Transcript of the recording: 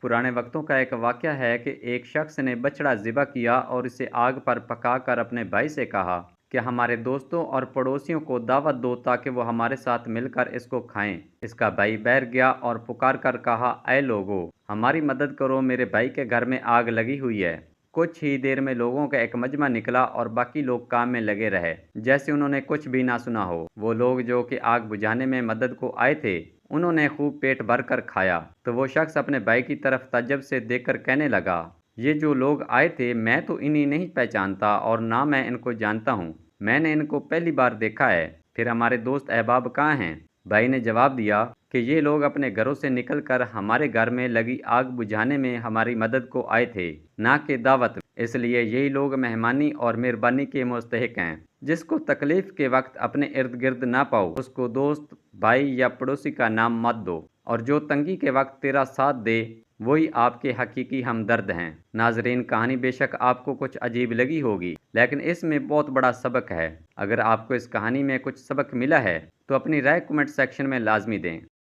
पुराने वक्तों का एक वाक़या है कि एक शख्स ने बछड़ा ज़िबह किया और इसे आग पर पकाकर अपने भाई से कहा कि हमारे दोस्तों और पड़ोसियों को दावत दो ताकि वो हमारे साथ मिलकर इसको खाएं। इसका भाई बैठ गया और पुकार कर कहा, ऐ लोगों, हमारी मदद करो, मेरे भाई के घर में आग लगी हुई है। कुछ ही देर में लोगों का एक मजमा निकला और बाकी लोग काम में लगे रहे जैसे उन्होंने कुछ भी ना सुना हो। वो लोग जो कि आग बुझाने में मदद को आए थे, उन्होंने खूब पेट भर कर खाया। तो वो शख्स अपने भाई की तरफ ताज्जुब से देखकर कहने लगा, ये जो लोग आए थे मैं तो इन्हें नहीं पहचानता और ना मैं इनको जानता हूँ, मैंने इनको पहली बार देखा है। फिर हमारे दोस्त अहबाब कहाँ हैं? भाई ने जवाब दिया कि ये लोग अपने घरों से निकलकर हमारे घर में लगी आग बुझाने में हमारी मदद को आए थे, ना कि दावत में। इसलिए यही लोग मेहमानी और मेहरबानी के मुस्तहिक हैं। जिसको तकलीफ के वक्त अपने इर्द गिर्द ना पाओ, उसको दोस्त, भाई या पड़ोसी का नाम मत दो, और जो तंगी के वक्त तेरा साथ दे वही आपके हकीकी हमदर्द हैं। नाजरीन, कहानी बेशक आपको कुछ अजीब लगी होगी, लेकिन इसमें बहुत बड़ा सबक है। अगर आपको इस कहानी में कुछ सबक मिला है तो अपनी राय कमेंट सेक्शन में लाजमी दें।